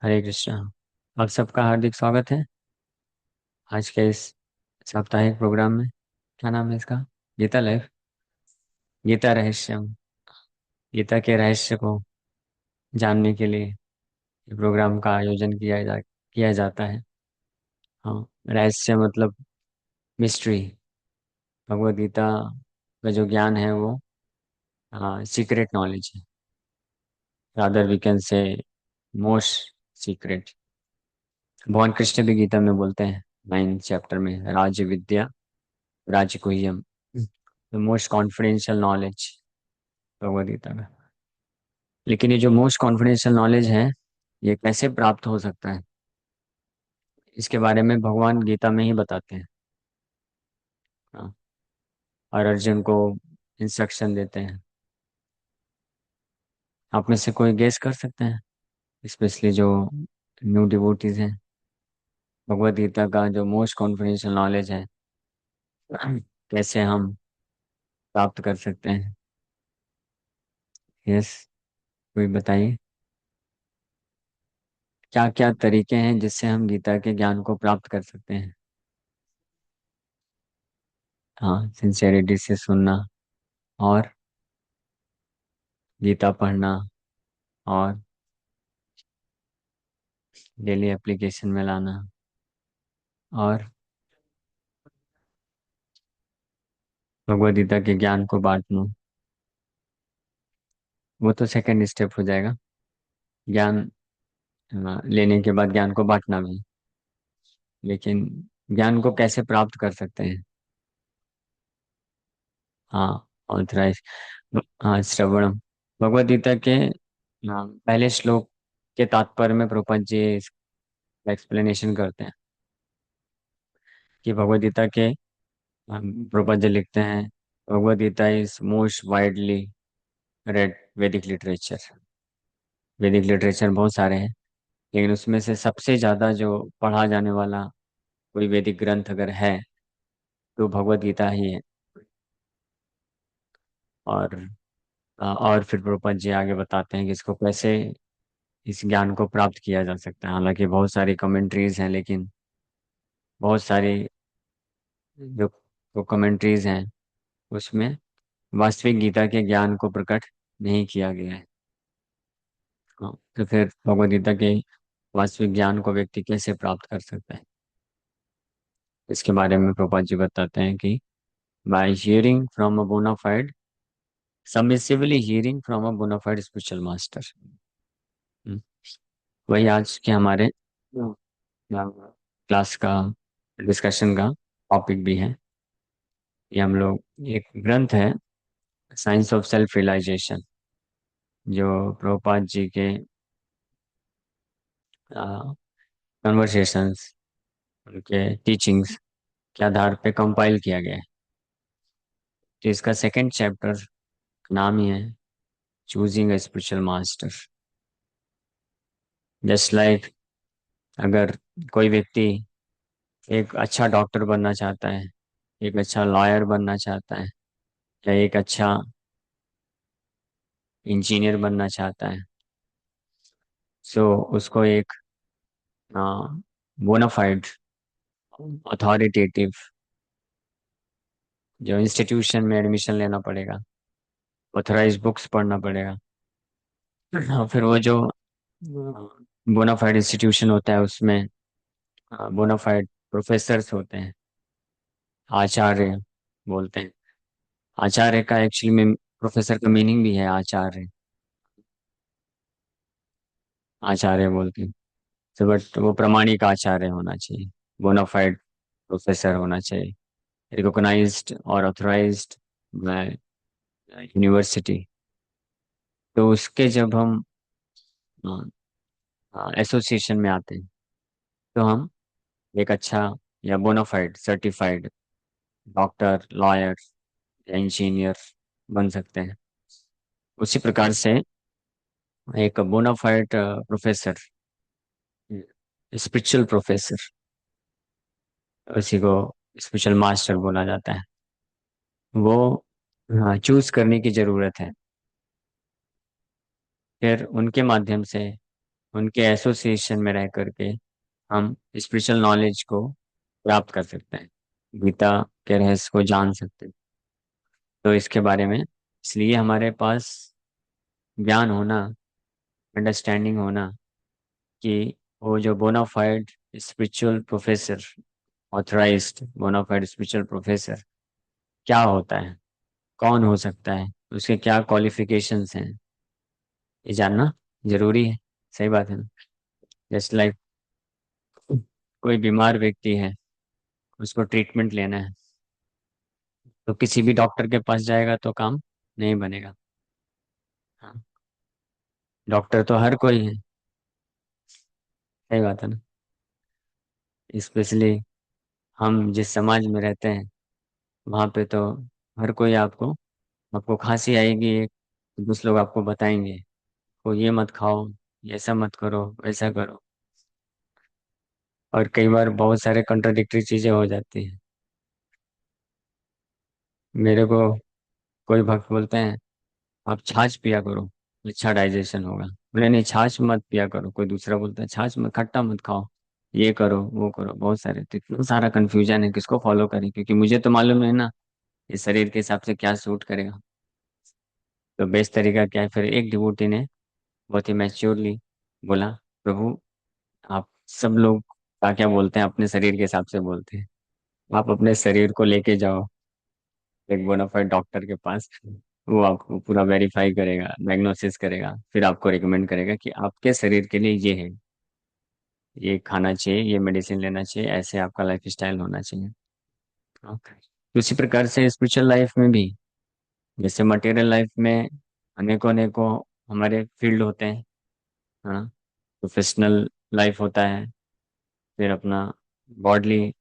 हरे कृष्णा। आप सबका हार्दिक स्वागत है आज के इस साप्ताहिक प्रोग्राम में। क्या नाम है इसका? गीता लाइफ, गीता रहस्यम। गीता के रहस्य को जानने के लिए ये प्रोग्राम का आयोजन किया जाता है। हाँ, रहस्य मतलब मिस्ट्री। भगवद गीता का जो ज्ञान है वो सीक्रेट नॉलेज है। Rather we can say most secret. भगवान कृष्ण भी गीता में बोलते हैं 9 चैप्टर में, राज विद्या राजगुह्यम, the most confidential knowledge Bhagavad Gita का। लेकिन ये जो मोस्ट कॉन्फिडेंशियल नॉलेज है, ये कैसे प्राप्त हो सकता है, इसके बारे में भगवान गीता में ही बताते हैं। हाँ, और अर्जुन को इंस्ट्रक्शन देते हैं। आप में से कोई गेस कर सकते हैं, स्पेशली जो न्यू डिवोटीज हैं, भगवद गीता का जो मोस्ट कॉन्फिडेंशियल नॉलेज है कैसे हम प्राप्त कर सकते हैं? यस, कोई बताइए। क्या क्या तरीके हैं जिससे हम गीता के ज्ञान को प्राप्त कर सकते हैं? हाँ, सिंसेरिटी से सुनना, और गीता पढ़ना, और डेली एप्लीकेशन में लाना, और भगवद गीता के ज्ञान को बांटना। वो तो सेकंड स्टेप हो जाएगा। ज्ञान लेने के बाद ज्ञान को बांटना भी। लेकिन ज्ञान को कैसे प्राप्त कर सकते हैं? हाँ, ऑथराइज। हाँ, श्रवणम। भगवद गीता के पहले श्लोक के तात्पर्य में प्रभुपाद जी इसका एक्सप्लेनेशन करते हैं कि भगवद गीता के प्रभुपाद जी लिखते हैं, Bhagavad Gita is most widely read Vedic literature. वैदिक लिटरेचर बहुत सारे हैं, लेकिन उसमें से सबसे ज्यादा जो पढ़ा जाने वाला कोई वैदिक ग्रंथ अगर है तो भगवद गीता ही है। और और फिर प्रभुपाद जी आगे बताते हैं कि इसको कैसे, इस ज्ञान को प्राप्त किया जा सकता है। हालांकि बहुत सारी कमेंट्रीज हैं, लेकिन बहुत सारी जो जो कमेंट्रीज हैं उसमें वास्तविक गीता के ज्ञान को प्रकट नहीं किया गया है। हाँ, तो फिर भगवद गीता के वास्तविक ज्ञान को व्यक्ति कैसे प्राप्त कर सकता है, इसके बारे में प्रभुपाद जी बताते हैं कि by hearing from a bona fide, submissively hearing from a bona fide spiritual master. वही आज के हमारे क्लास का डिस्कशन का टॉपिक भी है। ये हम लोग, एक ग्रंथ है साइंस ऑफ सेल्फ रियलाइजेशन, जो प्रभुपाद जी के कन्वर्सेशंस, उनके टीचिंग्स के आधार पे कंपाइल किया गया है। तो इसका सेकंड चैप्टर नाम ही है choosing a spiritual master. Just like, अगर कोई व्यक्ति एक अच्छा डॉक्टर बनना चाहता है, एक अच्छा लॉयर बनना चाहता है, या एक अच्छा इंजीनियर बनना चाहता है, सो उसको एक बोनाफाइड अथॉरिटेटिव जो इंस्टीट्यूशन में एडमिशन लेना पड़ेगा, ऑथराइज बुक्स पढ़ना पड़ेगा। और फिर वो जो बोनाफाइड इंस्टीट्यूशन होता है उसमें बोनाफाइड प्रोफेसर्स होते हैं, आचार्य बोलते हैं। आचार्य का एक्चुअली में प्रोफेसर का मीनिंग भी है आचार्य, आचार्य बोलते हैं। तो बट वो प्रमाणिक आचार्य होना चाहिए, बोनाफाइड प्रोफेसर होना चाहिए, रिकॉग्नाइज्ड और ऑथराइज्ड बाय यूनिवर्सिटी। तो उसके जब हम एसोसिएशन में आते हैं तो हम एक अच्छा या बोनाफाइड सर्टिफाइड डॉक्टर, लॉयर या इंजीनियर बन सकते हैं। उसी प्रकार से एक बोनाफाइड प्रोफेसर, स्पिरिचुअल प्रोफेसर, उसी को स्पिरिचुअल मास्टर बोला जाता है। वो चूज करने की जरूरत है। फिर उनके माध्यम से उनके एसोसिएशन में रह करके हम स्पिरिचुअल नॉलेज को प्राप्त कर सकते हैं, गीता के रहस्य को जान सकते हैं। तो इसके बारे में, इसलिए हमारे पास ज्ञान होना, अंडरस्टैंडिंग होना कि वो जो bona fide spiritual professor, authorized bona fide spiritual professor क्या होता है, कौन हो सकता है, उसके क्या क्वालिफिकेशंस हैं, ये जानना जरूरी है। सही बात है ना। जस्ट लाइक कोई बीमार व्यक्ति है, उसको ट्रीटमेंट लेना है, तो किसी भी डॉक्टर के पास जाएगा तो काम नहीं बनेगा। हाँ, डॉक्टर तो हर कोई है। सही बात है ना। स्पेशली हम जिस समाज में रहते हैं, वहाँ पे तो हर कोई आपको, आपको खांसी आएगी एक, तो दूसरे लोग आपको बताएंगे को ये मत खाओ, ये ऐसा मत करो, वैसा करो। और कई बार बहुत सारे कंट्राडिक्टरी चीजें हो जाती हैं। मेरे को कोई भक्त बोलते हैं आप छाछ पिया करो, अच्छा डाइजेशन होगा। बोले नहीं, छाछ मत पिया करो। कोई दूसरा बोलता है छाछ मत, खट्टा मत खाओ, ये करो वो करो। बहुत सारे, तो इतना सारा कंफ्यूजन है, किसको फॉलो करें, क्योंकि मुझे तो मालूम नहीं ना इस शरीर के हिसाब से क्या सूट करेगा। तो बेस्ट तरीका क्या है, फिर एक डिवोटी ने बहुत ही मैच्योरली बोला, प्रभु आप सब लोग क्या क्या बोलते हैं अपने शरीर के हिसाब से बोलते हैं, आप अपने शरीर को लेके जाओ एक बोनाफाइड डॉक्टर के पास। वो आपको पूरा वेरीफाई करेगा, डायग्नोसिस करेगा, फिर आपको रिकमेंड करेगा कि आपके शरीर के लिए ये है, ये खाना चाहिए, ये मेडिसिन लेना चाहिए, ऐसे आपका लाइफ स्टाइल होना चाहिए। ओके। उसी प्रकार से स्पिरिचुअल लाइफ में भी, जैसे मटेरियल लाइफ में अनेकों अनेकों हमारे फील्ड होते हैं, हाँ, प्रोफेशनल लाइफ होता है, फिर अपना बॉडली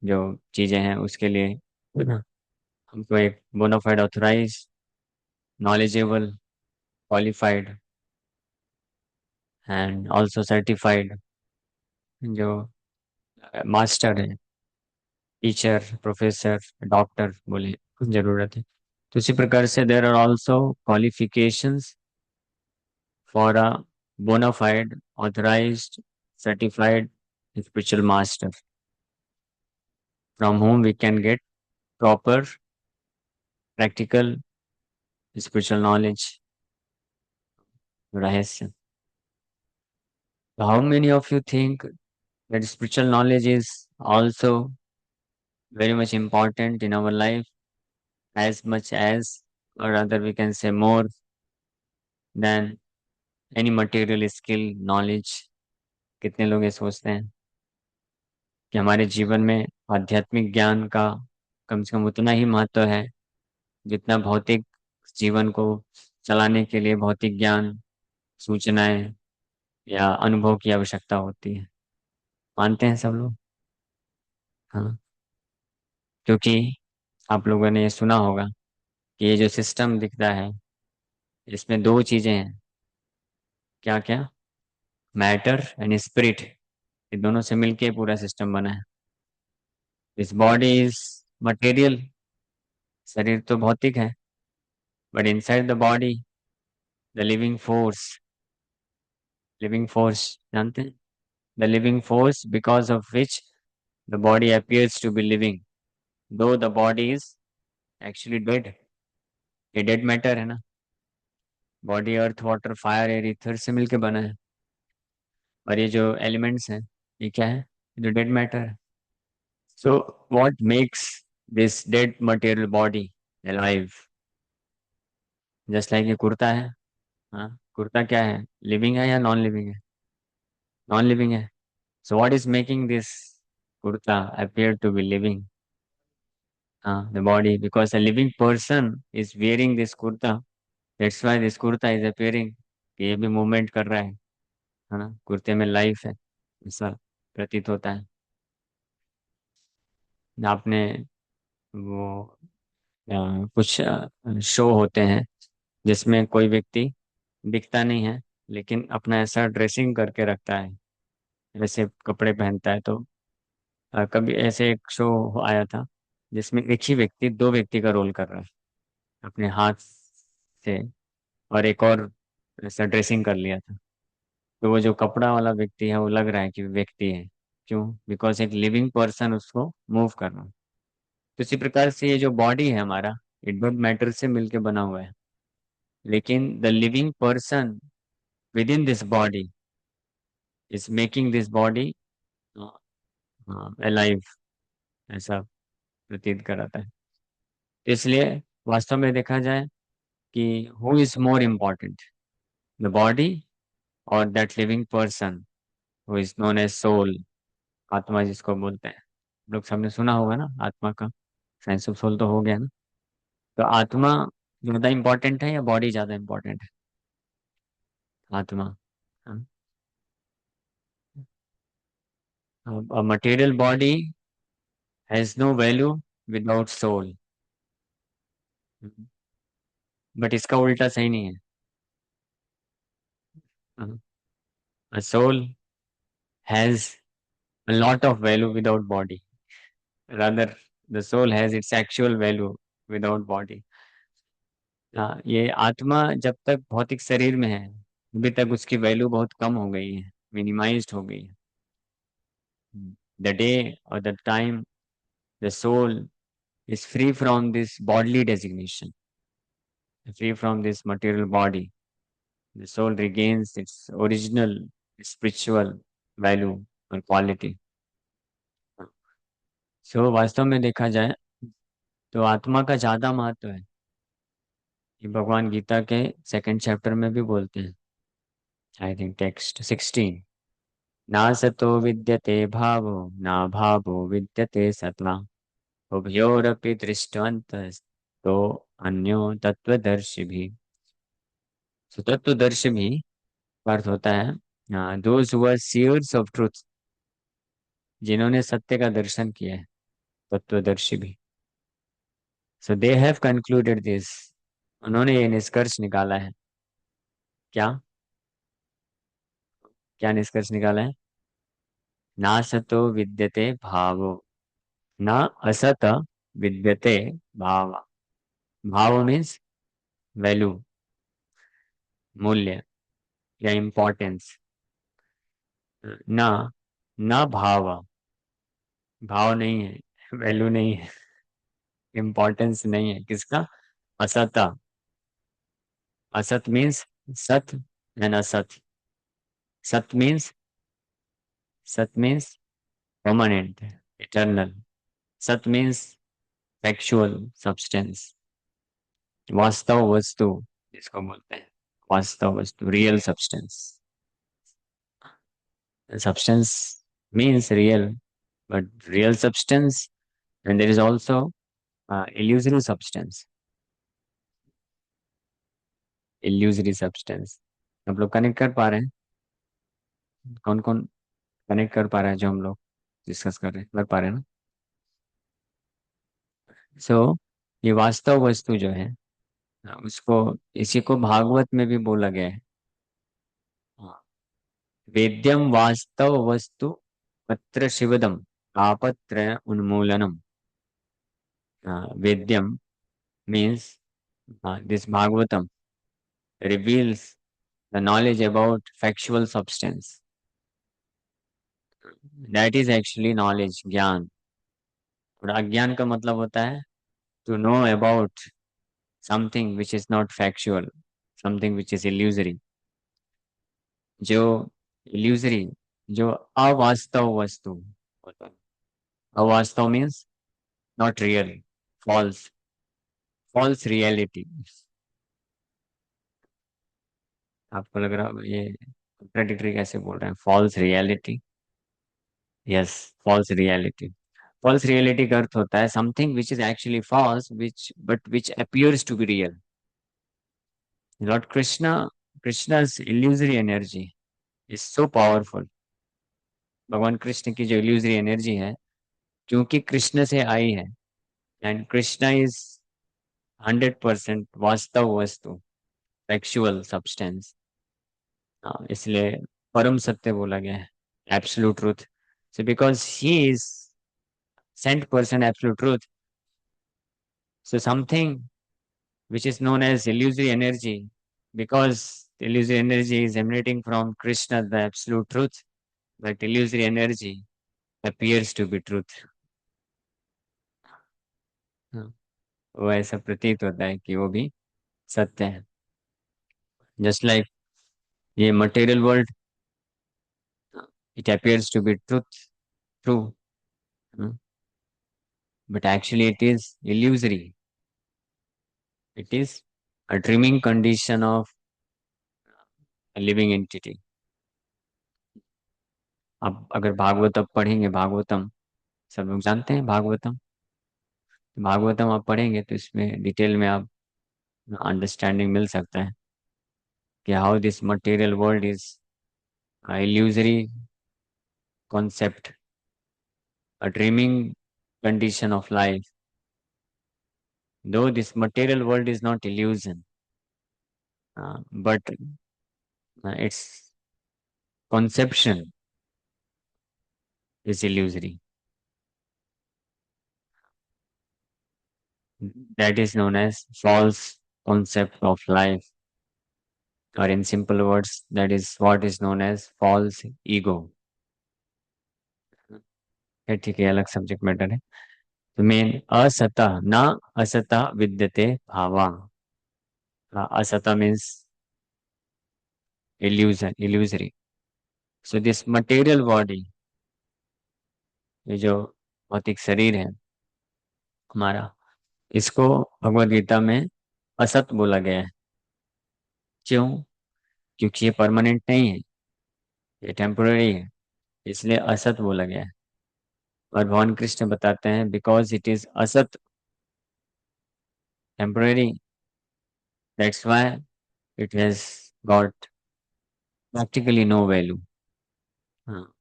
जो चीज़ें हैं उसके लिए हमको एक bona fide authorize, knowledgeable, qualified and also certified जो मास्टर है, टीचर, प्रोफेसर, डॉक्टर बोले जरूरत है। तो इसी प्रकार से there are also qualifications for a bona fide authorized certified spiritual master from whom we can get proper practical spiritual knowledge, rahasya. So how many of you think that spiritual knowledge is also very much important in our life, as much as, or rather we can say more than any material skill, knowledge? कितने लोग ये सोचते हैं कि हमारे जीवन में आध्यात्मिक ज्ञान का कम से कम उतना ही महत्व है जितना भौतिक जीवन को चलाने के लिए भौतिक ज्ञान, सूचनाएं या अनुभव की आवश्यकता होती है? मानते हैं सब लोग? हाँ। क्योंकि आप लोगों ने ये सुना होगा कि ये जो सिस्टम दिखता है, इसमें दो चीजें हैं। क्या क्या? मैटर एंड स्पिरिट, ये दोनों से मिलके पूरा सिस्टम बना है। दिस बॉडी इज मटेरियल, शरीर तो भौतिक है, but inside the body the living force, living force जानते हैं? The living force because of which the body appears to be living, though the body is actually dead. ये dead matter है ना। Body earth water fire air ether से मिलके बना है। और ये जो एलिमेंट्स हैं, ये क्या है? ये जो डेड मैटर है। So what makes this dead material body alive? Just like ये कुर्ता है। हाँ, कुर्ता क्या है, लिविंग है या नॉन लिविंग है? नॉन लिविंग है। So what is making this kurta appear to be living? The body, because a living person is wearing this kurta. That's why this kurta is appearing कि ये भी movement कर रहा है ना, कुर्ते में लाइफ है, ऐसा प्रतीत होता है। आपने वो कुछ शो होते हैं जिसमें कोई व्यक्ति दिखता नहीं है, लेकिन अपना ऐसा ड्रेसिंग करके रखता है, वैसे कपड़े पहनता है। तो कभी ऐसे एक शो आया था जिसमें एक ही व्यक्ति दो व्यक्ति का रोल कर रहा है अपने हाथ से, और एक और ऐसा ड्रेसिंग कर लिया था। तो वो जो कपड़ा वाला व्यक्ति है वो लग रहा है कि व्यक्ति है। क्यों? बिकॉज एक लिविंग पर्सन उसको मूव कर रहा है। तो इसी प्रकार से ये जो बॉडी है हमारा, इट बहुत मैटर से मिलके बना हुआ है, लेकिन the living person with in this body is making this body alive, ऐसा प्रतीत कराता है। इसलिए वास्तव में देखा जाए कि who is more important, the body और that living person who is known as soul, आत्मा जिसको बोलते हैं। लोग सबने सुना होगा ना आत्मा का, साइंस ऑफ सोल तो हो गया ना। तो आत्मा ज्यादा इम्पोर्टेंट है या बॉडी ज्यादा इम्पोर्टेंट है? आत्मा। A material body has no value without soul. But इसका उल्टा सही नहीं है। A soul has a lot of value without body. Rather, the soul has its actual value without body. हाँ, ये आत्मा जब तक भौतिक शरीर में है अभी तक उसकी वैल्यू बहुत कम हो गई है, मिनिमाइज्ड हो गई है। द डे और the time the soul is free from this bodily designation, free from this material body. The soul regains its original spiritual value और quality. सो वास्तव में देखा जाए तो आत्मा का ज्यादा महत्व है। ये भगवान गीता के सेकंड चैप्टर में भी बोलते हैं, आई थिंक टेक्स्ट 16। ना सतो विद्यते भावो ना भावो विद्यते सत्वा उभयोरपि दृष्टवन्तः तो अन्यो तत्वदर्शी भी। सो तत्वदर्शी भी का अर्थ होता है those who are seers of truth, जिन्होंने सत्य का दर्शन किया है, तत्वदर्शी भी। So they have concluded this, उन्होंने ये निष्कर्ष निकाला है। क्या? क्या निष्कर्ष निकाला है? ना सतो विद्यते भावो, ना असत विद्यते भाव। भाव मीन्स वैल्यू, मूल्य या इम्पोर्टेंस। ना, ना भाव, भाव नहीं है, वैल्यू नहीं है, इम्पोर्टेंस नहीं है किसका? असत। असत मीन्स सत एंड असत। सत मीन्स, सत मीन्स परमानेंट, इटर्नल। सत मीन्स फैक्चुअल सब्सटेंस, वास्तव वस्तु जिसको बोलते हैं, वास्तव वस्तु, real substance. Substance means real, but real substance, and there is also illusory substance, illusory substance। आप लोग कनेक्ट कर पा रहे हैं? कौन कौन कनेक्ट कर पा रहा है जो हम लोग डिस्कस कर रहे हैं, कर पा रहे हैं ना? सो ये वास्तव वस्तु जो है, उसको, इसी को भागवत में भी बोला गया है। हाँ, वेद्यम वास्तव वस्तु पत्र शिवदम तापत्रय उन्मूलनम। वेद्यम means this Bhagavatam reveals the knowledge about factual substance, that is actually knowledge, ज्ञान। और अज्ञान का मतलब होता है to know about something which is not factual, something which is illusory। जो illusory, जो अवास्तव वस्तु होता है। अवास्तव means not real, false, false reality. आपको लग रहा है ये कॉन्ट्राडिक्टरी कैसे बोल रहे हैं, false reality? Yes, false reality. False reality का अर्थ होता है something which is actually false which but which appears to be real. Lord Krishna, Krishna's illusory energy is so powerful। भगवान कृष्ण की जो illusory एनर्जी है, क्योंकि कृष्ण से आई है, एंड कृष्णा इज 100% वास्तव वस्तु, एक्चुअल सब्सटेंस। इसलिए परम सत्य बोला गया है, absolute truth. So because he is sent person absolute truth, so something which is known as illusory energy, because The illusory energy is emanating from Krishna, the absolute truth, but illusory energy appears to be truth. हाँ, वो ऐसा प्रतीत होता है कि वो भी सत्य है. जस्ट लाइक ये material world, it appears to be truth, true, but actually it is illusory. It is a dreaming condition of a living entity. अब अगर भागवतम पढ़ेंगे, भागवतम सब लोग जानते हैं भागवतम. भागवतम आप पढ़ेंगे तो इसमें डिटेल में आप अंडरस्टैंडिंग मिल सकता है कि how this material world is illusory concept, a dreaming condition of life. Though this material world is not illusion, but its conception is illusory. That is known as false concept of life, or in simple words, that is what is known as false ego. ठीक है, अलग subject matter है. तो main असतः न असतः विद्यते भावा. Asata means illusion, illusory. So this material body, ये जो भौतिक शरीर है हमारा, इसको भगवत गीता में असत बोला गया है. क्यों? क्योंकि ये परमानेंट नहीं है, ये टेम्पोररी है, इसलिए असत बोला गया है. और भगवान कृष्ण बताते हैं बिकॉज इट इज असत, temporary, that's why it has got practically no value. हाँ,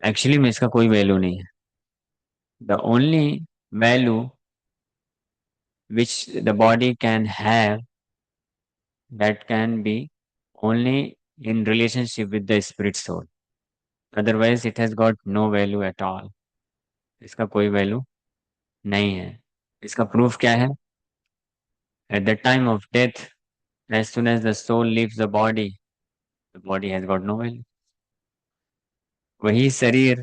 एक्चुअली में इसका कोई वैल्यू नहीं है. The only value which the body can have, that can be only in relationship with the spirit soul. Otherwise it has got no value at all. इसका कोई value नहीं है. इसका प्रूफ क्या है? At the time of death, as soon as the soul leaves the body has got no value. वही शरीर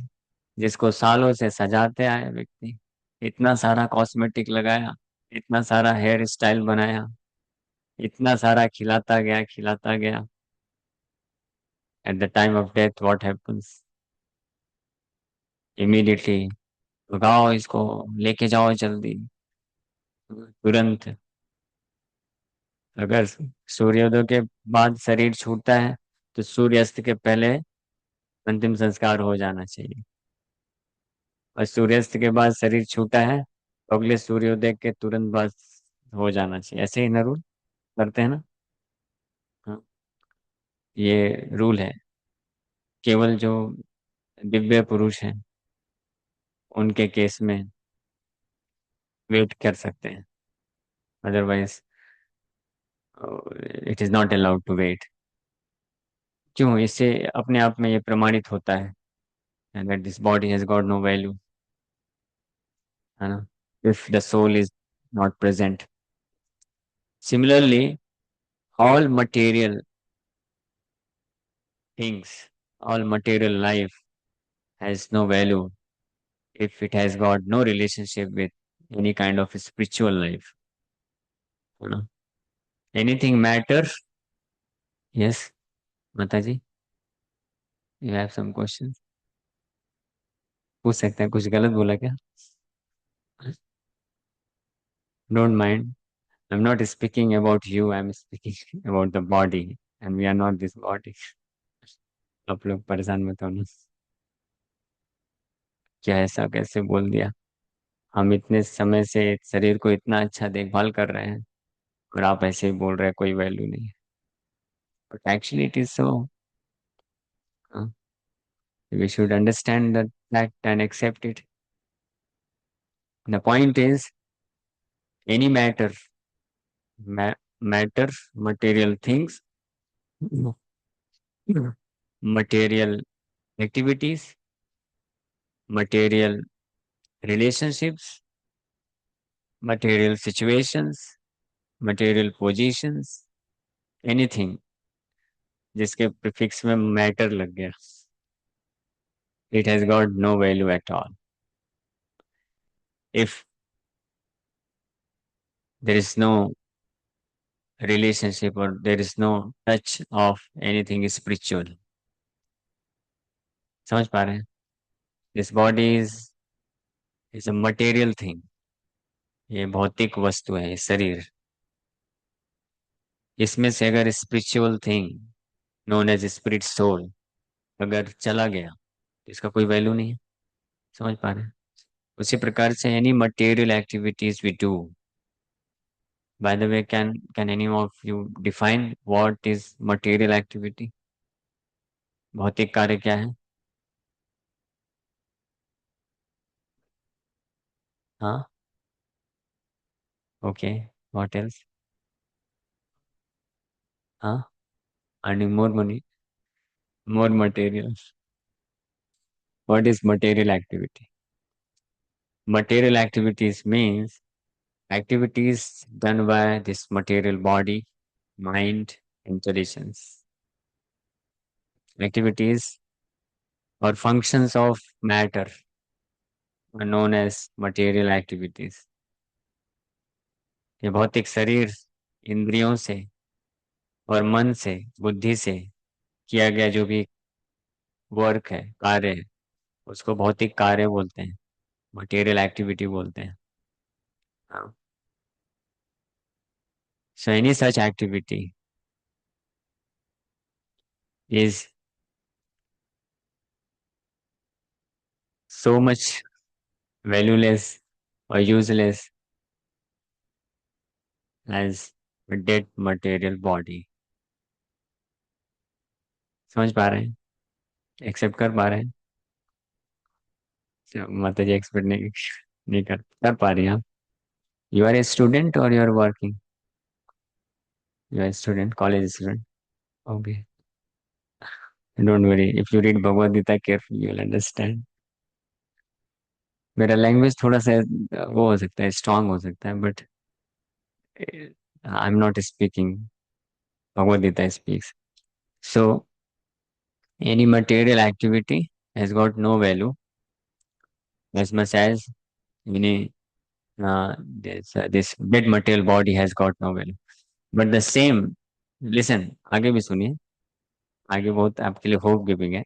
जिसको सालों से सजाते आए व्यक्ति, इतना सारा कॉस्मेटिक लगाया, इतना सारा हेयर स्टाइल बनाया, इतना सारा खिलाता गया. At the time of death, what happens? Immediately, भगाओ इसको, लेके जाओ जल्दी, तुरंत. अगर सूर्योदय के बाद शरीर छूटता है तो सूर्यास्त के पहले अंतिम संस्कार हो जाना चाहिए. और सूर्यास्त के बाद शरीर छूटा है तो अगले सूर्योदय के तुरंत बाद हो जाना चाहिए. ऐसे ही ना रूल करते हैं ना. हाँ, ये रूल है. केवल जो दिव्य पुरुष हैं उनके केस में वेट कर सकते हैं. Otherwise it is not allowed to wait. क्यों? इससे अपने आप में ये प्रमाणित होता है that this body has got no value, है ना, if the soul is not present. Similarly, all material things, all material life has no value if it has got no relationship with any kind of spiritual life. है ना. Anything matters. Yes, Mataji, you have some questions? पूछ सकते हैं. कुछ गलत बोला क्या? Don't mind. I'm not speaking about you. I'm speaking about the body, and we are not this body. आप लोग परेशान मत होना. क्या ऐसा कैसे बोल दिया? हम इतने समय से शरीर को इतना अच्छा देखभाल कर रहे हैं और आप ऐसे ही बोल रहे हैं कोई वैल्यू नहीं है. But actually it is so. We should understand that fact and accept it. The point is any matter, matter, material things, material activities, material relationships, material situations, material positions, anything जिसके prefix में matter लग गया, it has got no value at all. If there is no relationship or there is no touch of anything spiritual. समझ पा रहे हैं? This body is a material thing. ये भौतिक वस्तु है, ये शरीर. इसमें से अगर spiritual thing known as spirit soul अगर चला गया तो इसका कोई वैल्यू नहीं है. समझ पा रहे हैं? उसी प्रकार से any material activities we do. By the way, can any of you define what is material activity? भौतिक कार्य क्या है? हाँ. ओके. What else? हाँ. Earning more money, more material. What is material activity? Material activities means activities done by this material body, mind, intelligence. Activities or functions of matter are known as material activities. ये भौतिक शरीर इंद्रियों से और मन से, बुद्धि से किया गया जो भी वर्क है, कार्य है, उसको भौतिक कार्य बोलते हैं, मटेरियल एक्टिविटी बोलते हैं. हाँ. So any such activity is so much valueless or useless as a dead material body. समझ पा रहे हैं? एक्सेप्ट कर पा रहे हैं? माता जी एक्सपेक्ट नहीं कर पा रही हैं आप? यू आर ए स्टूडेंट और you are working? You are student, college student. Okay. Don't worry, if you read Bhagavad Gita carefully you will understand. मेरा लैंग्वेज थोड़ा सा वो हो सकता है, स्ट्रांग हो सकता है, but I am not speaking Bhagavad Gita speaks. So any material activity has got no value as much as any this dead material body has got no value. But the same, listen, आगे भी सुनिए, आगे बहुत आपके लिए hope giving है.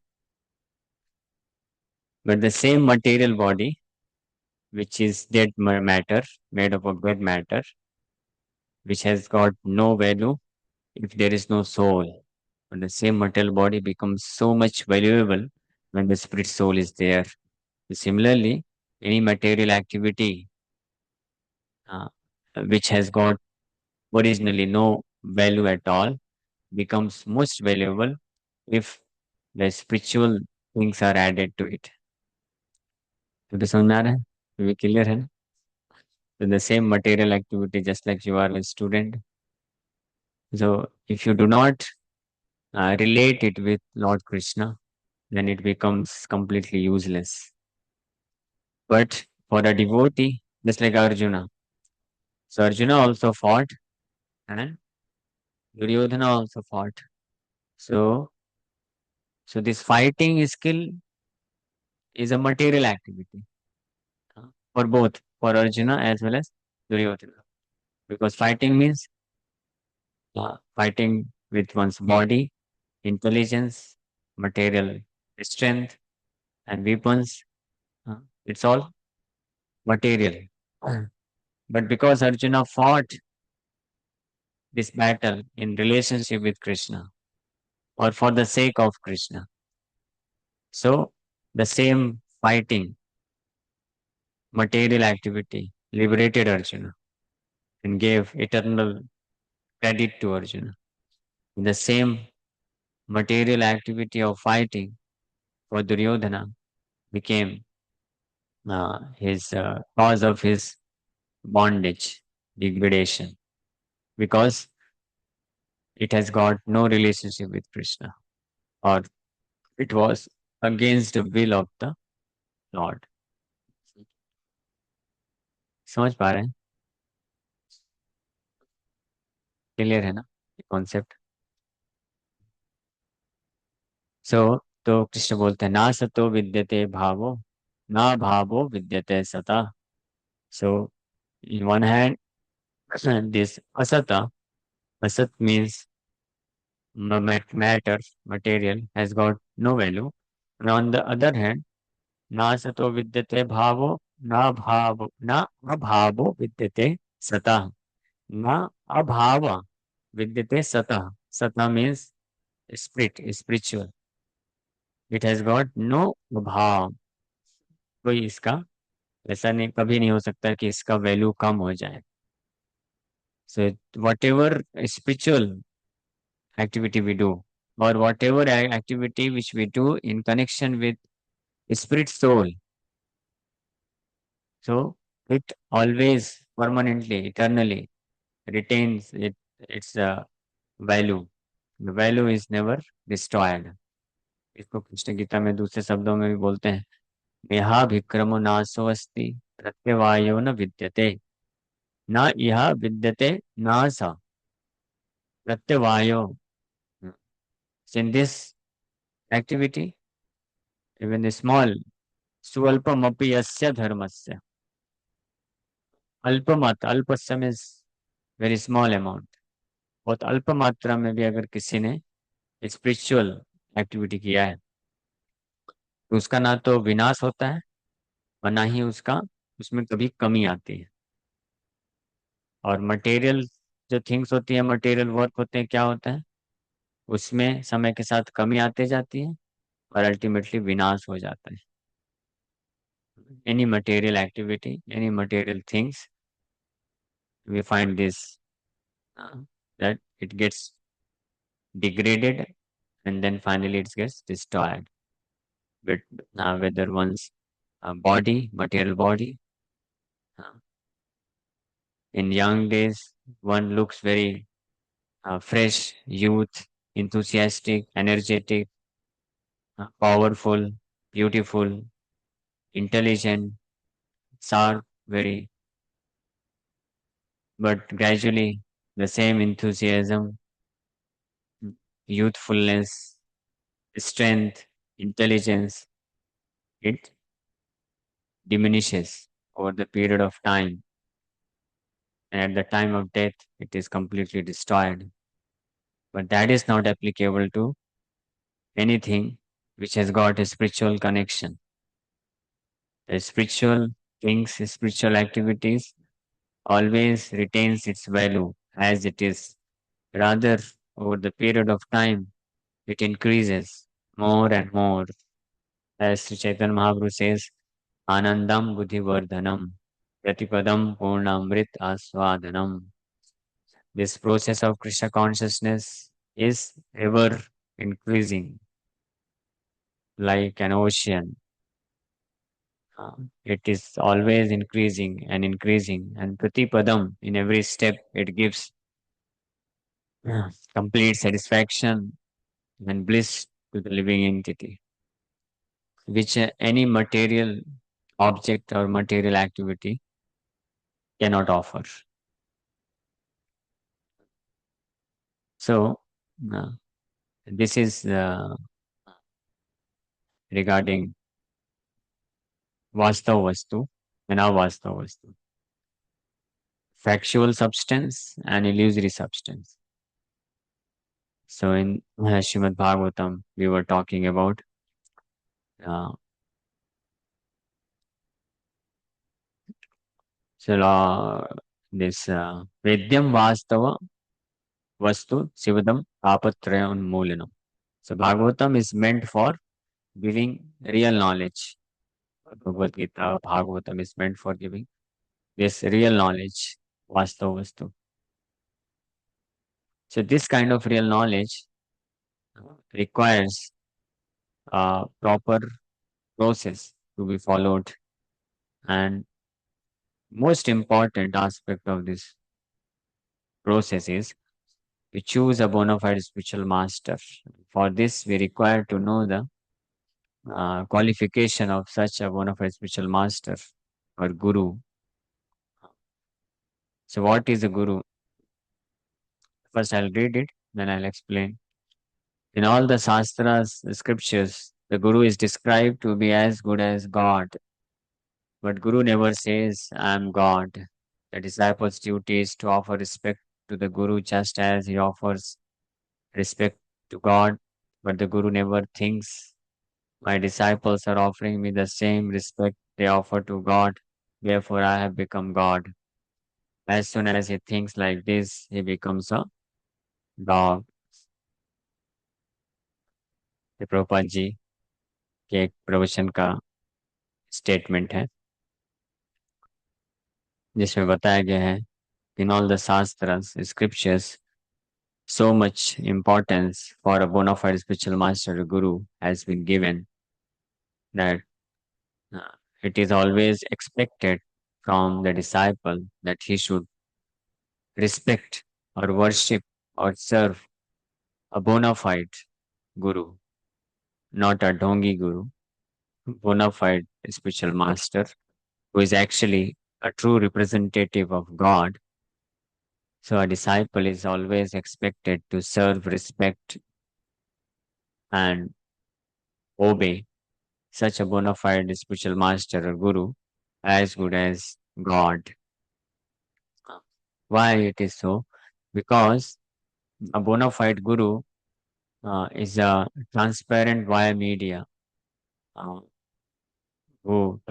But the same material body, which is dead matter, made up of dead matter, which has got no value if there is no soul. But the same material body becomes so much valuable when the spirit soul is there. Similarly, any material activity uh, which has got originally no value at all becomes most valuable if the spiritual things are added to it. तो समझ में आ रहा है? ये clear है ना? So the same material activity, just like you are a student. So if you do not relate it with Lord Krishna, then it becomes completely useless. But for a devotee, just like Arjuna, so Arjuna also fought and Duryodhana also fought. So, so this fighting skill is a material activity for both, for Arjuna as well as Duryodhana. Because fighting means fighting with one's body, intelligence, material strength, and weapons. It's all material. But because Arjuna fought this battle in relationship with Krishna or for the sake of Krishna, so the same fighting material activity liberated Arjuna and gave eternal credit to Arjuna. The same material activity of fighting for Duryodhana became his cause of his bondage, degradation, because it has got no relationship with Krishna, or it was against the will of the Lord. समझ पा रहे हैं? Clear है ना concept? सो तो कृष्ण बोलते हैं ना सतो विद्यते भावो ना भावो विद्यते सता. सो in one hand, this asata, asat means matter, material, has got no value. And on the other hand, na sato vidyate bhavo, na abhavo vidyate sata, na abhava vidyate sata. Sata means spiritual. It has got no abhav. कोई इसका ऐसा नहीं, कभी नहीं हो सकता कि इसका वैल्यू कम हो जाए. So whatever spiritual activity we do, or whatever activity which we do in connection with spirit soul, so it always permanently, eternally retains its value. The value is never destroyed. इसको कृष्ण गीता में दूसरे शब्दों में भी बोलते हैं, नेहा विक्रमो नाशो अस्ति प्रत्यवायो न विद्यते न यह विद्यते नाश प्रत्यवायो. So in this activity, even small स्वल्पमपि यस्य धर्मस्य, अल्पमात्र, अल्पस्य मीन्स वेरी स्मॉल अमाउंट, बहुत अल्प मात्रा में भी अगर किसी ने स्पिरिचुअल एक्टिविटी किया है तो उसका ना तो विनाश होता है और ना ही उसका उसमें कभी कमी आती है. और मटेरियल जो थिंग्स होती है, मटेरियल वर्क होते हैं, क्या होता है उसमें समय के साथ कमी आते जाती है और अल्टीमेटली विनाश हो जाता है. Any material activity, any material things, we find this that it gets degraded and then finally it gets destroyed. But whether one's body, material body, uh, in young days, one looks very fresh, youth, enthusiastic, energetic, powerful, beautiful, intelligent, sharp, very. But gradually, the same enthusiasm, youthfulness, strength, intelligence, it diminishes over the period of time, and at the time of death it is completely destroyed. But that is not applicable to anything which has got a spiritual connection. The spiritual things, spiritual activities always retains its value as it is. Rather, over the period of time, it increases more and more. As Sri Chaitanya Mahaprabhu says, Anandam Buddhivardhanam Pratipadam Purnamrit Aswadanam. This process of Krishna consciousness is ever increasing like an ocean. It is always increasing, and Pratipadam, in every step, it gives complete satisfaction and bliss to the living entity, which any material object or material activity cannot offer. So, uh, this is regarding Vastav Vastu and Avastav Vastu, factual substance and illusory substance. So, in Srimad Bhagavatam, we were talking about uh, so, this Vedyam Vastava Vastu Sivadam Tapatraya Unmulinam. So, Bhagavatam is meant for giving real knowledge. Bhagavad Gita, Bhagavatam is meant for giving this real knowledge, Vastava Vastu. So, this kind of real knowledge requires a proper process to be followed. And most important aspect of this process is to choose a bona fide spiritual master. For this, we require to know the qualification of such a bona fide spiritual master or guru. So, what is a guru? First, I'll read it, then I'll explain. In all the Shastras, the scriptures, the Guru is described to be as good as God. But Guru never says, I am God. The disciple's duty is to offer respect to the Guru just as he offers respect to God. But the Guru never thinks, my disciples are offering me the same respect they offer to God, therefore I have become God. As soon as he thinks like this, he becomes a dog. ये प्रभुपाद जी के एक प्रवचन का statement है जिसमें बताया गया है in all the shastras, scriptures, so much importance for a bona fide spiritual master or guru has been given that uh, it is always expected from the disciple that he should respect or worship or serve a bona fide guru, not a dongi guru, bona fide spiritual master who is actually a true representative of God. So a disciple is always expected to serve, respect, and obey such a bona fide spiritual master or guru as good as God. Why it is so? Because a bona fide guru is a transparent via media uh, who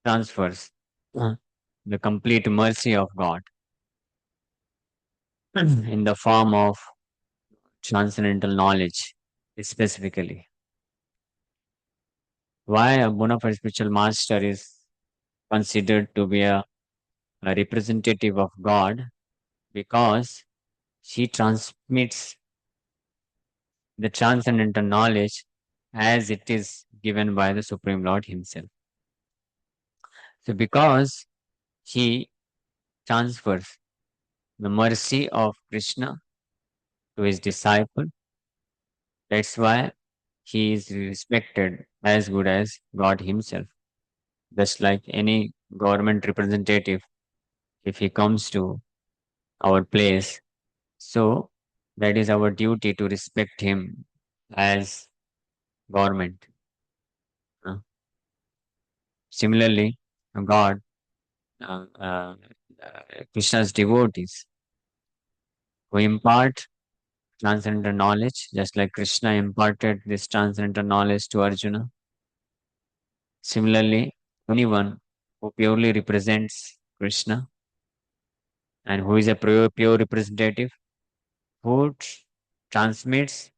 transfers uh, the complete mercy of God in the form of transcendental knowledge specifically. Why a bona fide spiritual master is considered to be a representative of God? Because she transmits the transcendental knowledge as it is given by the Supreme Lord Himself. So, because he transfers the mercy of Krishna to his disciple, that's why he is respected as good as God Himself. Just like any government representative, if he comes to our place, so that is our duty to respect him as government. Uh, Similarly, God, uh, uh, Krishna's devotees who impart transcendental knowledge, just like Krishna imparted this transcendental knowledge to Arjuna. Similarly, anyone who purely represents Krishna and who is a pure representative, who transmits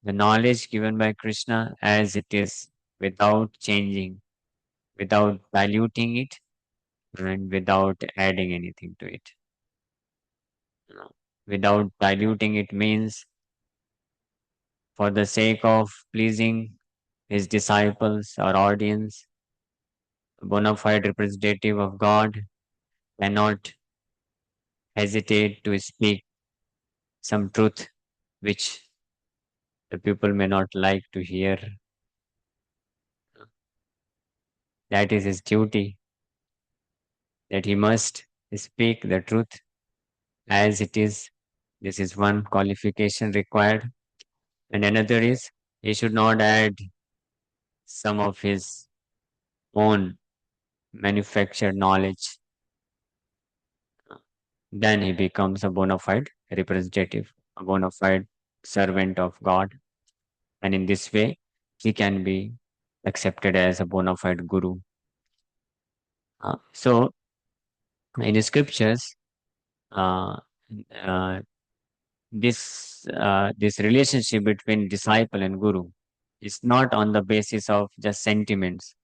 the knowledge given by Krishna as it is without changing, without diluting it, and without adding anything to it. You know, without diluting it means for the sake of pleasing his disciples or audience, a bona fide representative of God cannot hesitate to speak some truth which the people may not like to hear. That is his duty, that he must speak the truth as it is. This is one qualification required. And another is he should not add some of his own manufactured knowledge. Then he becomes a bona fide representative, a bona fide servant of God. And in this way, he can be accepted as a bona fide guru. So, in the scriptures, uh, uh, this relationship between disciple and guru is not on the basis of just sentiments.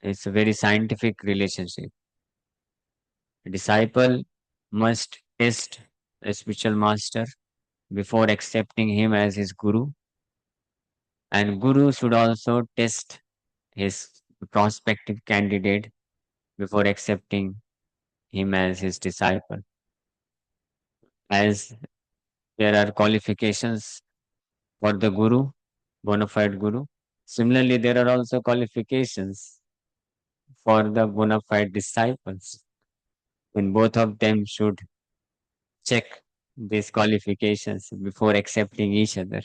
It's a very scientific relationship. A disciple must test a spiritual master before accepting him as his guru, and guru should also test his prospective candidate before accepting him as his disciple. As there are qualifications for the guru, bona fide guru, similarly, there are also qualifications for the bona fide disciples. And both of them should check these qualifications before accepting each other.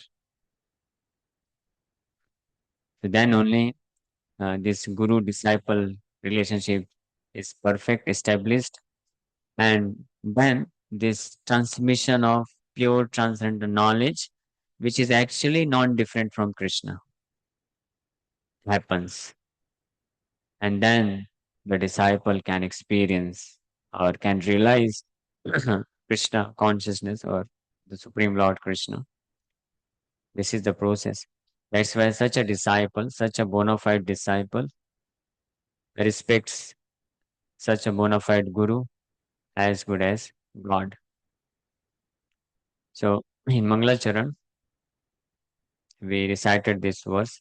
So then only this guru disciple relationship is perfect, established, and then this transmission of pure transcendental knowledge, which is actually not different from Krishna, happens. And then the disciple can experience or can realize Krishna consciousness or the Supreme Lord Krishna. This is the process. That's why such a disciple, such a bona fide disciple, respects such a bona fide guru as good as God. So in Mangalacharan, we recited this verse.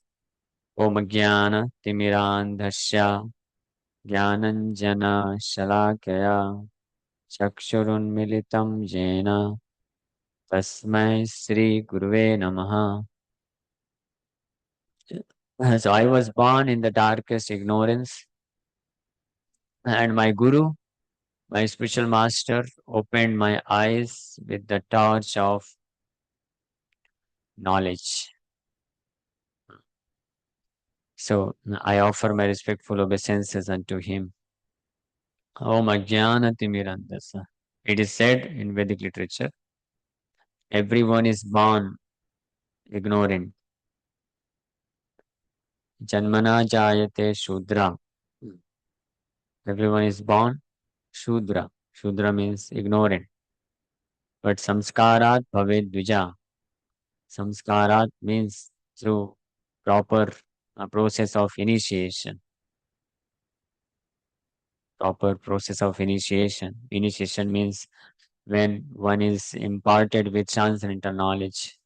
Om Jnana Timirandhasya Jnananjana Shalakaya Chakshurunmilitam Jena Tasmai Sri Guruve Namaha. So I was born in the darkest ignorance, and my Guru, my spiritual master, opened my eyes with the torch of knowledge. So I offer my respectful obeisances unto him. Om Ajnana Timirandasa. It is said in Vedic literature, everyone is born ignorant. Janmana Jayate Shudra. Everyone is born Shudra. Shudra means ignorant. But Samskarat Bhaved Dvija. Samskarat means through proper process of initiation. Proper process of initiation. Initiation means when one is imparted with transcendental knowledge,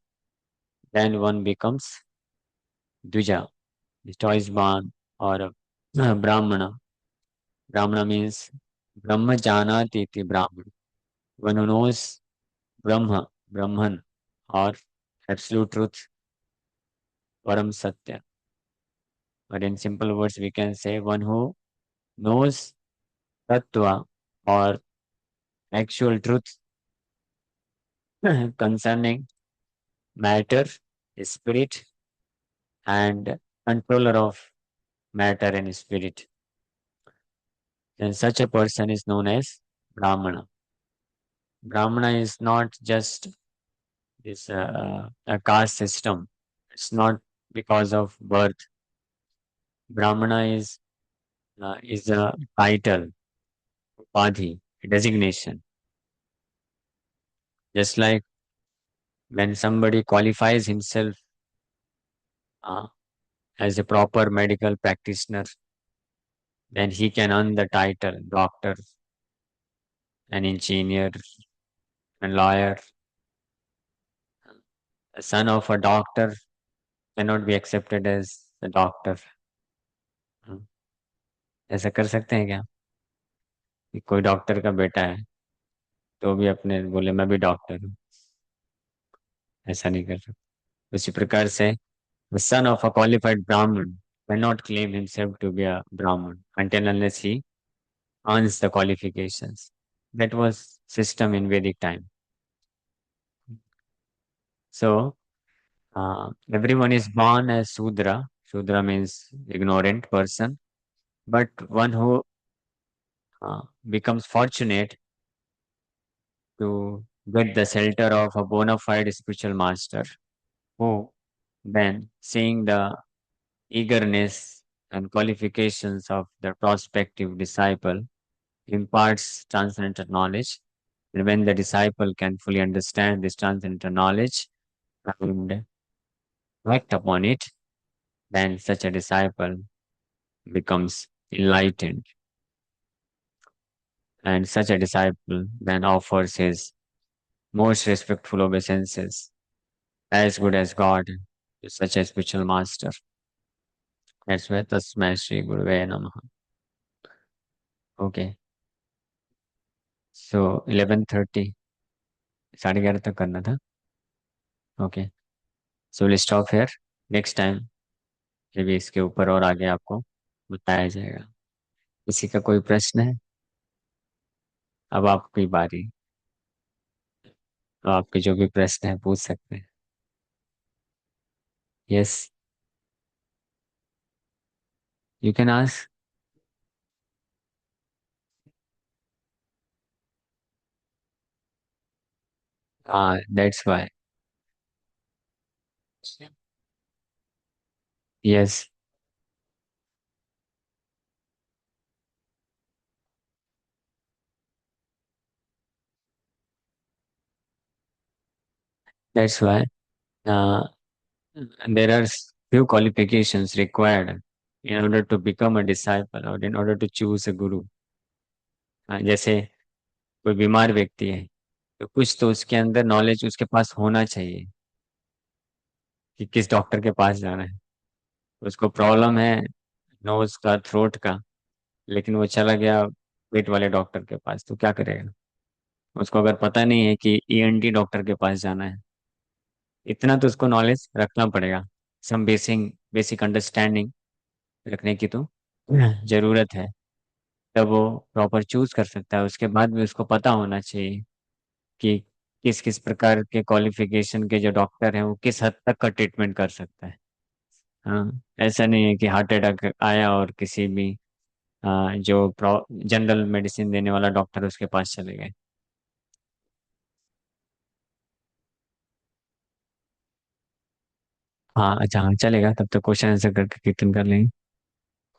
then one becomes Dvija, the choice born or Brahmana. Brahmana means Brahma Janati iti Brahman. One who knows Brahma, Brahman, or absolute truth, Param Satya. But in simple words, we can say one who knows Tattva or actual truth concerning matter, spirit, and controller of matter and spirit. Then such a person is known as Brahmana. Brahmana is not just this a caste system. It's not because of birth. Brahmana is a title, upadhi, a designation. Just like when somebody qualifies himself uh, as a proper medical practitioner, then he can earn the title doctor, an engineer, a lawyer. A son of a doctor cannot be accepted as a doctor. हम्म, ऐसा कर सकते हैं क्या कि कोई doctor का बेटा है तो भी अपने बोले मैं भी डॉक्टर हूँ? ऐसा नहीं कर सकते। उसी प्रकार से the son of a qualified Brahmin cannot claim himself to be a Brahmin until unless he earns the qualifications. That was system in Vedic time. So everyone is born as Sudra. Sudra means ignorant person, but one who becomes fortunate to get the shelter of a bona fide spiritual master, who then, seeing the eagerness and qualifications of the prospective disciple, imparts transcendental knowledge. And when the disciple can fully understand this transcendental knowledge and act upon it, then such a disciple becomes enlightened. And such a disciple then offers his most respectful obeisances as good as God to such a spiritual master. That's why Tasmai Shri Guruve Namaha. Okay. So 11:30, 11:30 तक करना था. Okay. So we'll stop here. Next time फिर भी इसके ऊपर और आगे आपको बताया जाएगा. किसी का कोई प्रश्न है? अब आपकी बारी. तो आपके जो भी प्रश्न है पूछ सकते हैं। Yes, you can ask. हाँ, that's why. Yes, that's why there are few qualifications required in order to become a disciple or in order to choose a guru। जैसे कोई बीमार व्यक्ति है तो कुछ तो उसके अंदर नॉलेज उसके पास होना चाहिए कि किस डॉक्टर के पास जाना है। उसको प्रॉब्लम है नोज का, थ्रोट का, लेकिन वो चला गया पेट वाले डॉक्टर के पास, तो क्या करेगा? उसको अगर पता नहीं है कि ईएनटी डॉक्टर के पास जाना है, इतना तो उसको नॉलेज रखना पड़ेगा। सम बेसिक बेसिक अंडरस्टैंडिंग रखने की तो जरूरत है, तब वो प्रॉपर चूज कर सकता है। उसके बाद भी उसको पता होना चाहिए कि किस किस प्रकार के क्वालिफिकेशन के जो डॉक्टर हैं वो किस हद तक का ट्रीटमेंट कर सकता है। हाँ, ऐसा नहीं है कि हार्ट अटैक आया और किसी भी जो जनरल मेडिसिन देने वाला डॉक्टर उसके पास चले गए। हाँ अच्छा, हाँ चलेगा, तब तो क्वेश्चन आंसर करके कीर्तन कर लेंगे।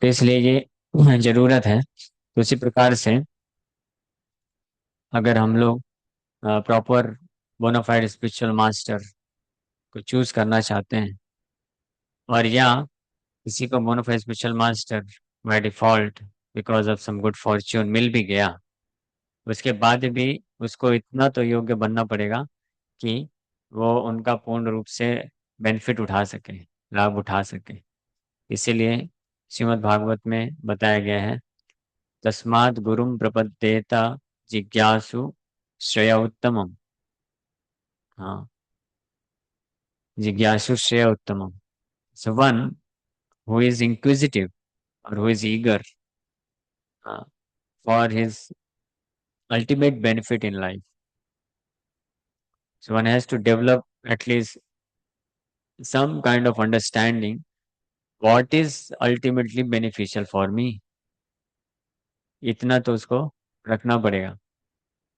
तो इसलिए ये जरूरत है। तो उसी प्रकार से अगर हम लोग प्रॉपर बोनाफाइड स्पिरिचुअल मास्टर को चूज करना चाहते हैं, और या किसी को bonafide spiritual master by default because of some good fortune मिल भी गया, उसके बाद भी उसको इतना तो योग्य बनना पड़ेगा कि वो उनका पूर्ण रूप से बेनिफिट उठा सके, लाभ उठा सके। इसीलिए श्रीमद् भागवत में बताया गया है, तस्मात् गुरुम प्रपद्येता जिज्ञासु श्रेय उत्तमम। हाँ, जिज्ञासु श्रेय उत्तमम। So one who is inquisitive or who is eager for his ultimate benefit in life. So one has to develop at least some kind of understanding what is ultimately beneficial for me। इतना तो उसको रखना पड़ेगा।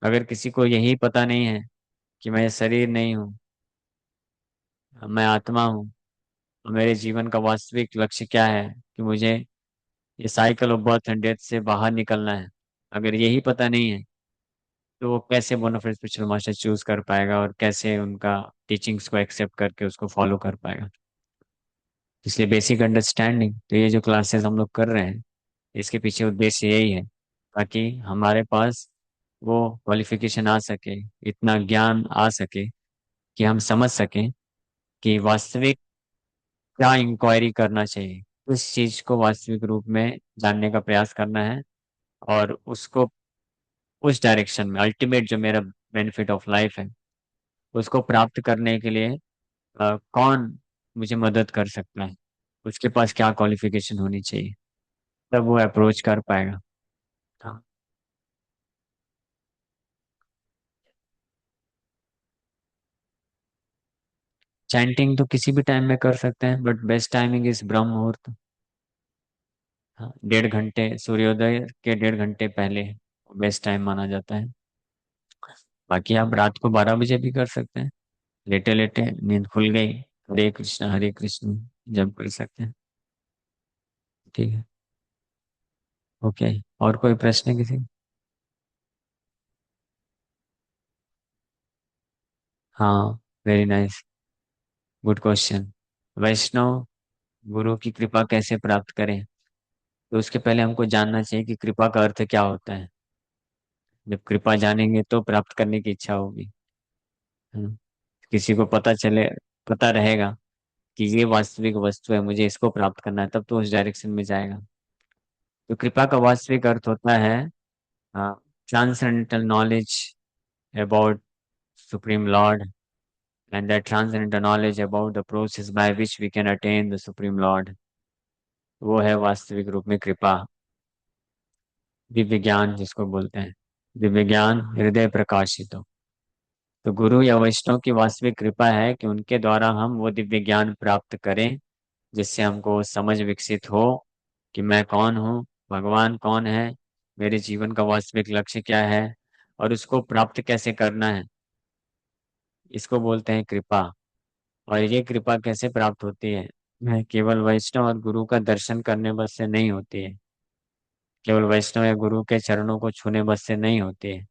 अगर किसी को यही पता नहीं है कि मैं शरीर नहीं हूँ, मैं आत्मा हूँ, और मेरे जीवन का वास्तविक लक्ष्य क्या है कि मुझे ये cycle of birth and death से बाहर निकलना है, अगर यही पता नहीं है तो वो कैसे बोनाफाइड स्पिरिचुअल मास्टर चूज कर पाएगा और कैसे उनका टीचिंग्स को एक्सेप्ट करके उसको फॉलो कर पाएगा। इसलिए बेसिक अंडरस्टैंडिंग, तो ये जो क्लासेस हम लोग कर रहे हैं इसके पीछे उद्देश्य यही है, ताकि हमारे पास वो क्वालिफिकेशन आ सके, इतना ज्ञान आ सके कि हम समझ सकें कि वास्तविक क्या इंक्वायरी करना चाहिए, उस चीज को वास्तविक रूप में जानने का प्रयास करना है, और उसको उस डायरेक्शन में अल्टीमेट जो मेरा बेनिफिट ऑफ लाइफ है उसको प्राप्त करने के लिए कौन मुझे मदद कर सकता है, उसके पास क्या क्वालिफिकेशन होनी चाहिए, तब वो अप्रोच कर पाएगा। हाँ, चैंटिंग तो किसी भी टाइम में कर सकते हैं, बट बेस्ट टाइमिंग इज ब्रह्म मुहूर्त। हाँ, 1.5 घंटे, सूर्योदय के 1.5 घंटे पहले बेस्ट टाइम माना जाता है। बाकी आप रात को 12 बजे भी कर सकते हैं, लेटे लेटे नींद खुल गई, हरे कृष्ण जब कर सकते हैं। ठीक है, ओके। और कोई प्रश्न है किसी? हाँ, वेरी नाइस, गुड क्वेश्चन। वैष्णव गुरु की कृपा कैसे प्राप्त करें? तो उसके पहले हमको जानना चाहिए कि कृपा का अर्थ क्या होता है। जब कृपा जानेंगे तो प्राप्त करने की इच्छा होगी। हम्म, किसी को पता चले, पता रहेगा कि ये वास्तविक वस्तु है, मुझे इसको प्राप्त करना है, तब तो उस डायरेक्शन में जाएगा। तो कृपा का वास्तविक अर्थ होता है transcendental knowledge about supreme lord, and that transcendental knowledge about the process by which we can attain the supreme lord, वो है वास्तविक रूप में कृपा। दिव्य ज्ञान जिसको बोलते हैं, दिव्य ज्ञान हृदय प्रकाशित हो। तो गुरु या वैष्णव की वास्तविक कृपा है कि उनके द्वारा हम वो दिव्य ज्ञान प्राप्त करें, जिससे हमको समझ विकसित हो कि मैं कौन हूँ, भगवान कौन है, मेरे जीवन का वास्तविक लक्ष्य क्या है, और उसको प्राप्त कैसे करना है। इसको बोलते हैं कृपा। और ये कृपा कैसे प्राप्त होती है? केवल वैष्णव और गुरु का दर्शन करने बस से नहीं होती है। केवल वैष्णव या गुरु के चरणों को छूने बस से नहीं होती है।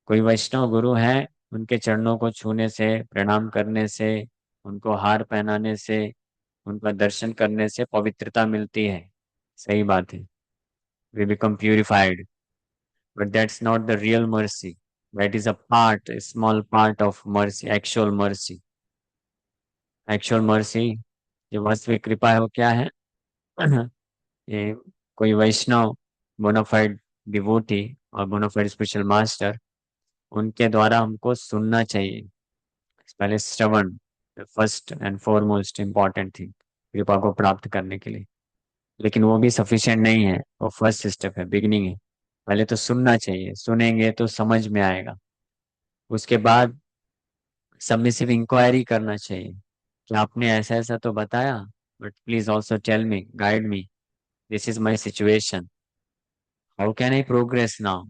कोई वैष्णव गुरु है, उनके चरणों को छूने से, प्रणाम करने से, उनको हार पहनाने से, उनका दर्शन करने से पवित्रता मिलती है। सही बात है। We become purified. But that's not the real mercy. That is a part, small part of mercy, actual mercy. Actual mercy, जो वास्तविक कृपा है, वो क्या है? ये कोई वैष्णव, बोनाफाइड डिवोटी और बोनाफाइड स्पिरिचुअल मास्टर, उनके द्वारा हमको सुनना चाहिए। पहले श्रवण, first and foremost important thing कृपा को प्राप्त करने के लिए। लेकिन वो भी सफिशिएंट नहीं है, वो फर्स्ट स्टेप है, बिगिनिंग है। पहले तो सुनना चाहिए, सुनेंगे तो समझ में आएगा। उसके बाद सबमिसिव इंक्वायरी करना चाहिए कि आपने ऐसा ऐसा तो बताया, but please also tell me, guide me, this is my situation, how can I progress now.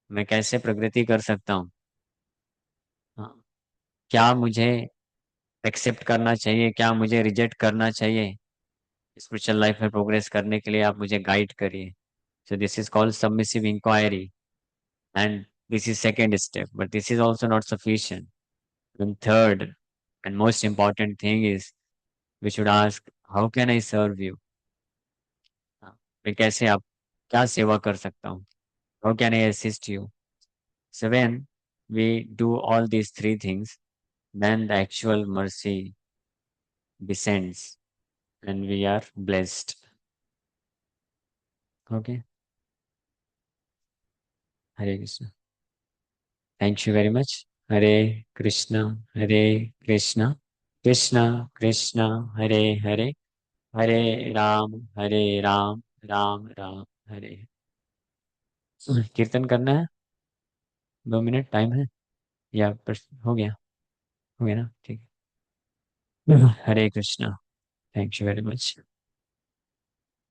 मैं कैसे प्रगति कर सकता हूँ? हाँ, क्या मुझे एक्सेप्ट करना चाहिए, क्या मुझे रिजेक्ट करना चाहिए? स्पिरिचुअल लाइफ में प्रोग्रेस करने के लिए आप मुझे गाइड करिए। So this is called submissive inquiry, and this is second step, but this is also not sufficient. And third and most important thing is we should ask, how can I serve you. मैं कैसे आप, क्या सेवा कर सकता हूँ? How can I assist you? So when we do all these three things, then the actual mercy descends and we are blessed. Okay. Hare Krishna. Thank you very much. Hare Krishna. Hare Krishna. Krishna Krishna. Hare Hare. Hare Ram. Hare Ram. Ram Ram. Hare. कीर्तन करना है। 2 minute time है, या हो गया? हो गया ना, ठीक है। Hare Krishna. Thank you very much.